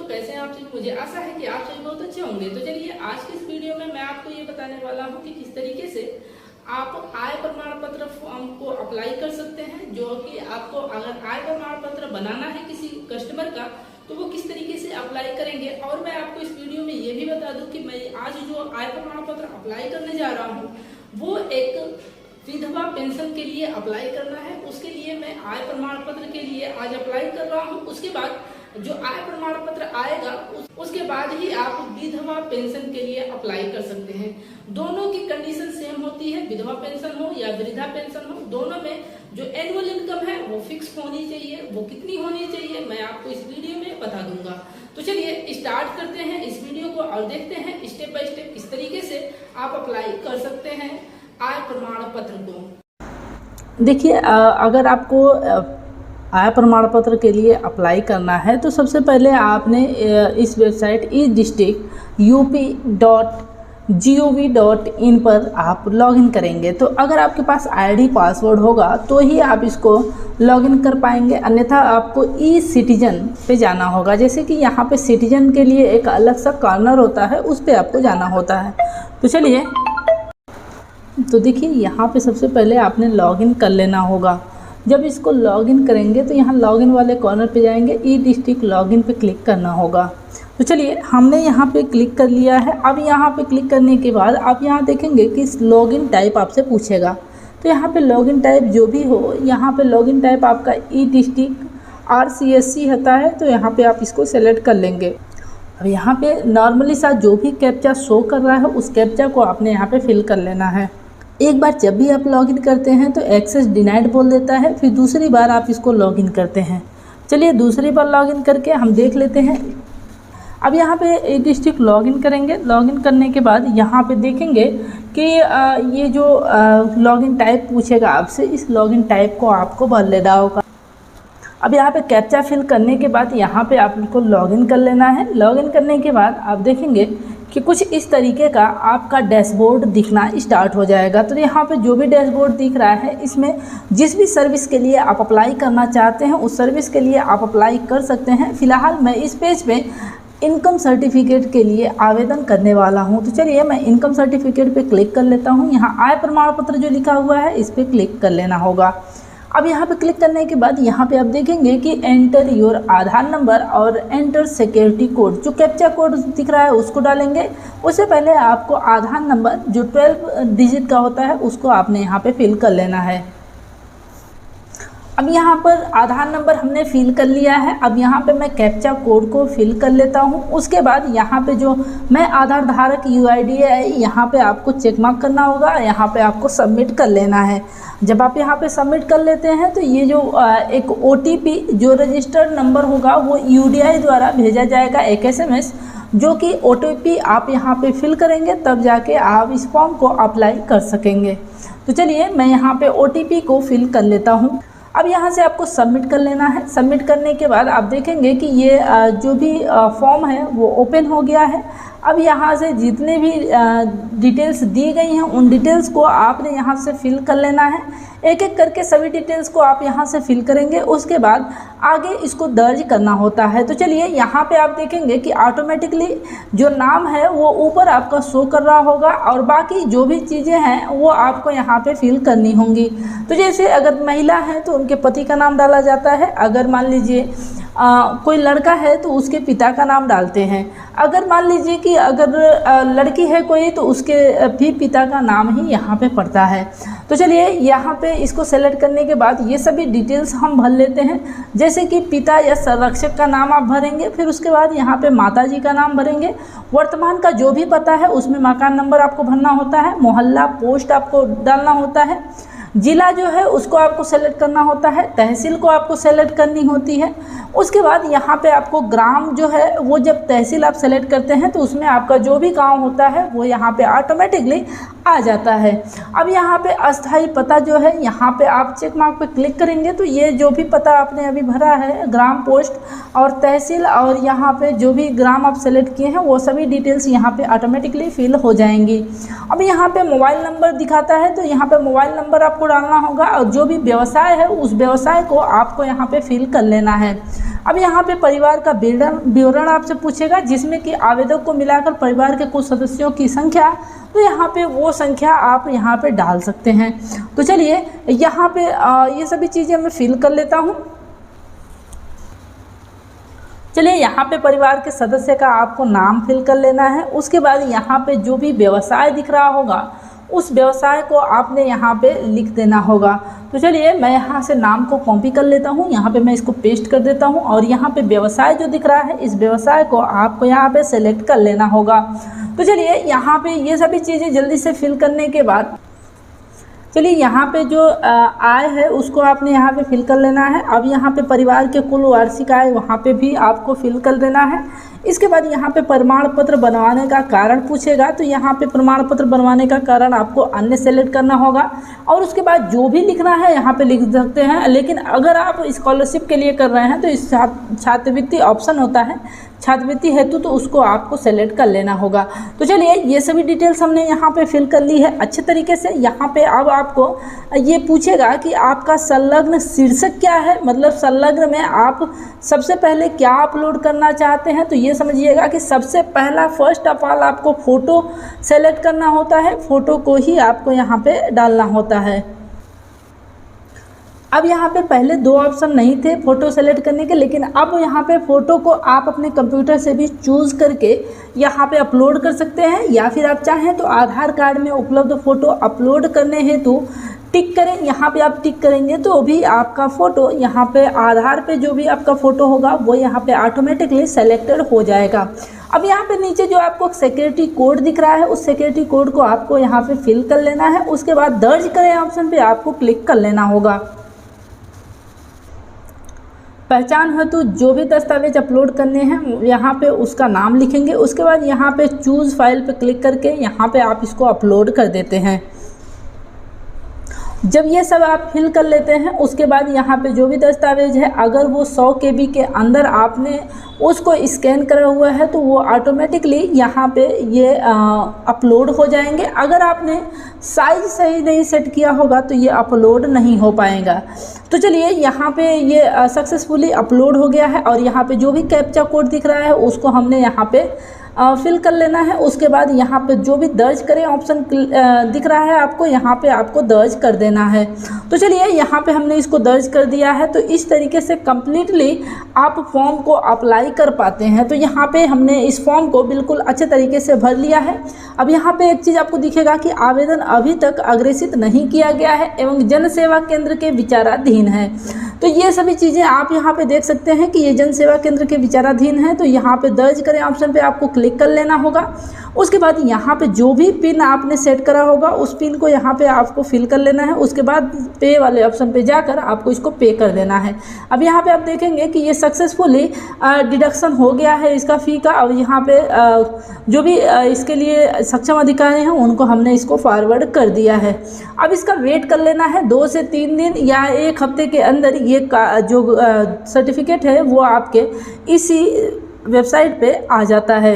दोस्तों, कैसे हैं आप सभी। मुझे आशा है कि आप सभी बहुत अच्छे होंगे। तो चलिए आज की इस वीडियो में मैं आपको ये बताने वाला हूँ कि किस तरीके से आप आय प्रमाण पत्र फॉर्म को अप्लाई कर सकते हैं। जो कि आपको अगर आय प्रमाण पत्र बनाना है किसी कस्टमर का तो वो किस तरीके से अप्लाई करेंगे। और मैं आपको इस वीडियो में ये भी बता दूं कि मैं आज जो आय प्रमाण पत्र अप्लाई करने जा रहा हूँ वो एक विधवा पेंशन के लिए अप्लाई करना है। उसके लिए मैं आय प्रमाण पत्र के लिए आज अप्लाई कर रहा हूँ। उसके बाद जो आय प्रमाण पत्र आएगा उसके बाद ही आप विधवा पेंशन के लिए अप्लाई कर सकते हैं। दोनों की कंडीशन सेम होती है, विधवा पेंशन हो या वृद्धा पेंशन हो, दोनों में जो एनुअल इनकम है वो फिक्स होनी चाहिए। वो कितनी होनी चाहिए मैं आपको इस वीडियो में बता दूंगा। तो चलिए स्टार्ट करते हैं इस वीडियो को और देखते हैं स्टेप बाय स्टेप किस तरीके से आप अप्लाई कर सकते हैं आय प्रमाण पत्र को। देखिए, अगर आपको आय प्रमाण पत्र के लिए अप्लाई करना है तो सबसे पहले आपने इस वेबसाइट e-district.up.gov.in पर आप लॉगिन करेंगे। तो अगर आपके पास आईडी पासवर्ड होगा तो ही आप इसको लॉगिन कर पाएंगे, अन्यथा आपको ई-सिटीजन पे जाना होगा। जैसे कि यहाँ पे सिटीजन के लिए एक अलग सा कॉर्नर होता है, उस पर आपको जाना होता है। तो चलिए, तो देखिए यहाँ पे सबसे पहले आपने लॉगिन कर लेना होगा। जब इसको लॉगिन करेंगे तो यहाँ लॉगिन वाले कॉर्नर पे जाएंगे, ई डिस्ट्रिक्ट लॉगिन पे क्लिक करना होगा। तो चलिए, हमने यहाँ पे क्लिक कर लिया है। अब यहाँ पे क्लिक करने के बाद आप यहाँ देखेंगे कि लॉगिन टाइप आपसे पूछेगा। तो यहाँ पे लॉगिन टाइप जो भी हो, यहाँ पे लॉगिन टाइप आपका ई डिस्ट्रिक्ट RCSC होता है, तो यहाँ पे आप इसको सेलेक्ट कर लेंगे। अब यहाँ पे नॉर्मली सा जो भी कैप्चा शो कर रहा है उस कैप्चा को आपने यहाँ पे फिल कर लेना है। एक बार जब भी आप लॉगिन करते हैं तो एक्सेस डिनाइड बोल देता है, फिर दूसरी बार आप इसको लॉगिन करते हैं। चलिए दूसरी बार लॉगिन करके हम देख लेते हैं। अब यहाँ पे ए डिस्ट्रिक्ट लॉगिन करेंगे। लॉगिन करने के बाद यहाँ पे देखेंगे कि ये जो लॉगिन टाइप पूछेगा आपसे, इस लॉगिन टाइप को आपको भर लेना होगा। अब यहाँ पे कैप्चा फिल करने के बाद यहाँ पे आपको लॉगिन कर लेना है। लॉगिन करने के बाद आप देखेंगे कि कुछ इस तरीके का आपका डैशबोर्ड दिखना स्टार्ट हो जाएगा। तो यहाँ पे जो भी डैशबोर्ड दिख रहा है, इसमें जिस भी सर्विस के लिए आप अप्लाई करना चाहते हैं उस सर्विस के लिए आप अप्लाई कर सकते हैं। फ़िलहाल मैं इस पेज पे इनकम सर्टिफिकेट के लिए आवेदन करने वाला हूँ। तो चलिए मैं इनकम सर्टिफिकेट पे क्लिक कर लेता हूँ। यहाँ आय प्रमाण पत्र जो लिखा हुआ है इस पर क्लिक कर लेना होगा। अब यहाँ पे क्लिक करने के बाद यहाँ पे आप देखेंगे कि एंटर योर आधार नंबर और एंटर सिक्योरिटी कोड, जो कैप्चा कोड दिख रहा है उसको डालेंगे। उससे पहले आपको आधार नंबर जो 12 डिजिट का होता है उसको आपने यहाँ पे फिल कर लेना है। अब यहाँ पर आधार नंबर हमने फिल कर लिया है। अब यहाँ पे मैं कैप्चा कोड को फिल कर लेता हूँ। उसके बाद यहाँ पे जो मैं आधार धारक UID है, यहाँ पे आपको चेक मार्क करना होगा, यहाँ पे आपको सबमिट कर लेना है। जब आप यहाँ पे सबमिट कर लेते हैं तो ये जो एक OTP जो रजिस्टर्ड नंबर होगा वो UDI द्वारा भेजा जाएगा, एक SMS, जो कि OTP आप यहाँ पे फिल करेंगे तब जाके आप इस फॉर्म को अप्लाई कर सकेंगे। तो चलिए मैं यहाँ पे OTP को फिल कर लेता हूँ। अब यहाँ से आपको सबमिट कर लेना है। सबमिट करने के बाद आप देखेंगे कि ये जो भी फॉर्म है वो ओपन हो गया है। अब यहाँ से जितने भी डिटेल्स दी गई हैं उन डिटेल्स को आपने यहाँ से फिल कर लेना है। एक एक करके सभी डिटेल्स को आप यहाँ से फिल करेंगे। उसके बाद आगे इसको दर्ज करना होता है। तो चलिए यहाँ पे आप देखेंगे कि ऑटोमेटिकली जो नाम है वो ऊपर आपका शो कर रहा होगा और बाकी जो भी चीज़ें हैं वो आपको यहाँ पे फिल करनी होंगी। तो जैसे अगर महिला है तो उनके पति का नाम डाला जाता है। अगर मान लीजिए कोई लड़का है तो उसके पिता का नाम डालते हैं। अगर मान लीजिए कि अगर लड़की है कोई तो उसके भी पिता का नाम ही यहाँ पे पड़ता है। तो चलिए यहाँ पे इसको सेलेक्ट करने के बाद ये सभी डिटेल्स हम भर लेते हैं। जैसे कि पिता या संरक्षक का नाम आप भरेंगे, फिर उसके बाद यहाँ पे माता जी का नाम भरेंगे। वर्तमान का जो भी पता है उसमें मकान नंबर आपको भरना होता है, मोहल्ला पोस्ट आपको डालना होता है, जिला जो है उसको आपको सेलेक्ट करना होता है, तहसील को आपको सेलेक्ट करनी होती है। उसके बाद यहाँ पे आपको ग्राम जो है वो जब तहसील आप सेलेक्ट करते हैं तो उसमें आपका जो भी गांव होता है वो यहाँ पे ऑटोमेटिकली आ जाता है। अब यहाँ पे अस्थाई पता जो है यहाँ पे आप चेक मार्क पे क्लिक करेंगे तो ये जो भी पता आपने अभी भरा है, ग्राम पोस्ट और तहसील और यहाँ पे जो भी ग्राम आप सेलेक्ट किए हैं वो सभी डिटेल्स यहाँ पे ऑटोमेटिकली फिल हो जाएंगी। अब यहाँ पे मोबाइल नंबर दिखाता है तो यहाँ पे मोबाइल नंबर आपको डालना होगा और जो भी व्यवसाय है उस व्यवसाय को आपको यहाँ पे फिल कर लेना है। अब यहाँ पे परिवार का विवरण आपसे पूछेगा, जिसमें कि आवेदक को मिलाकर परिवार के कुछ सदस्यों की संख्या, तो यहाँ पे वो संख्या आप यहाँ पे डाल सकते हैं। तो चलिए यहाँ पे ये सभी चीज़ें मैं फिल कर लेता हूँ। चलिए यहाँ पे परिवार के सदस्य का आपको नाम फिल कर लेना है। उसके बाद यहाँ पे जो भी व्यवसाय दिख रहा होगा उस व्यवसाय को आपने यहाँ पे लिख देना होगा। तो चलिए मैं यहाँ से नाम को कॉपी कर लेता हूँ, यहाँ पे मैं इसको पेस्ट कर देता हूँ और यहाँ पे व्यवसाय जो दिख रहा है इस व्यवसाय को आपको यहाँ पे सेलेक्ट कर लेना होगा। तो चलिए यहाँ पे ये सभी चीज़ें जल्दी से फिल करने के बाद चलिए यहाँ पे जो आय है उसको आपने यहाँ पे फिल कर लेना है। अब यहाँ पे परिवार के कुल वार्षिक आय वहाँ पे भी आपको फिल कर देना है। इसके बाद यहाँ पे प्रमाण पत्र बनवाने का कारण पूछेगा, तो यहाँ पे प्रमाण पत्र बनवाने का कारण आपको अन्य सेलेक्ट करना होगा और उसके बाद जो भी लिखना है यहाँ पे लिख सकते हैं। लेकिन अगर आप स्कॉलरशिप के लिए कर रहे हैं तो इस छात्रवृत्ति ऑप्शन होता है छात्रवृत्ति हेतु, तो उसको आपको सेलेक्ट कर लेना होगा। तो चलिए ये सभी डिटेल्स हमने यहाँ पे फिल कर ली है अच्छे तरीके से। यहाँ पे अब आपको ये पूछेगा कि आपका संलग्न शीर्षक क्या है, मतलब संलग्न में आप सबसे पहले क्या अपलोड करना चाहते हैं। तो ये समझिएगा कि सबसे पहला फर्स्ट ऑफ ऑल आपको फ़ोटो सेलेक्ट करना होता है, फ़ोटो को ही आपको यहाँ पे डालना होता है। अब यहाँ पे पहले दो ऑप्शन नहीं थे फ़ोटो सेलेक्ट करने के, लेकिन अब यहाँ पे फ़ोटो को आप अपने कंप्यूटर से भी चूज़ करके यहाँ पे अपलोड कर सकते हैं, या फिर आप चाहें तो आधार कार्ड में उपलब्ध फ़ोटो अपलोड करने हेतु टिक करें। यहाँ पे आप टिक करेंगे तो भी आपका फ़ोटो यहाँ पे आधार पे जो भी आपका फ़ोटो होगा वो यहाँ पे ऑटोमेटिकली सेलेक्टेड हो जाएगा। अब यहाँ पे नीचे जो आपको सिक्योरिटी कोड दिख रहा है उस सिक्योरिटी कोड को आपको यहाँ पे फिल कर लेना है। उसके बाद दर्ज करें ऑप्शन पे आपको क्लिक कर लेना होगा। पहचान हेतु जो भी दस्तावेज अपलोड करने हैं यहाँ पे उसका नाम लिखेंगे। उसके बाद यहाँ पे चूज़ फाइल पे क्लिक करके यहाँ पे आप इसको अपलोड कर देते हैं। जब ये सब आप फिल कर लेते हैं उसके बाद यहाँ पे जो भी दस्तावेज है अगर वो 100 KB के अंदर आपने उसको स्कैन करा हुआ है तो वो ऑटोमेटिकली यहाँ पे ये अपलोड हो जाएंगे। अगर आपने साइज सही नहीं सेट किया होगा तो ये अपलोड नहीं हो पाएगा। तो चलिए यहाँ पे ये सक्सेसफुली अपलोड हो गया है और यहाँ पे जो भी कैप्चा कोड दिख रहा है उसको हमने यहाँ पे फिल कर लेना है। उसके बाद यहाँ पे जो भी दर्ज करें ऑप्शन दिख रहा है आपको, यहाँ पे आपको दर्ज कर देना है। तो चलिए यहाँ पे हमने इसको दर्ज कर दिया है। तो इस तरीके से कम्प्लीटली आप फॉर्म को अप्लाई कर पाते हैं। तो यहाँ पे हमने इस फॉर्म को बिल्कुल अच्छे तरीके से भर लिया है। अब यहाँ पे एक चीज़ आपको दिखेगा कि आवेदन अभी तक अग्रेसित नहीं किया गया है एवं जन सेवा केंद्र के विचाराधीन है। तो ये सभी चीज़ें आप यहाँ पे देख सकते हैं कि ये जन सेवा केंद्र के विचाराधीन है। तो यहाँ पे दर्ज करें ऑप्शन पे आपको क्लिक कर लेना होगा। उसके बाद यहाँ पे जो भी पिन आपने सेट करा होगा उस पिन को यहाँ पे आपको फिल कर लेना है। उसके बाद पे वाले ऑप्शन पे जाकर आपको इसको पे कर देना है। अब यहाँ पे आप देखेंगे कि ये सक्सेसफुली डिडक्शन हो गया है इसका फ़ी का। अब यहाँ पे जो भी इसके लिए सक्षम अधिकारी हैं उनको हमने इसको फॉरवर्ड कर दिया है। अब इसका वेट कर लेना है 2 से 3 दिन या 1 हफ्ते के अंदर ये जो सर्टिफिकेट है वो आपके इसी वेबसाइट पे आ जाता है।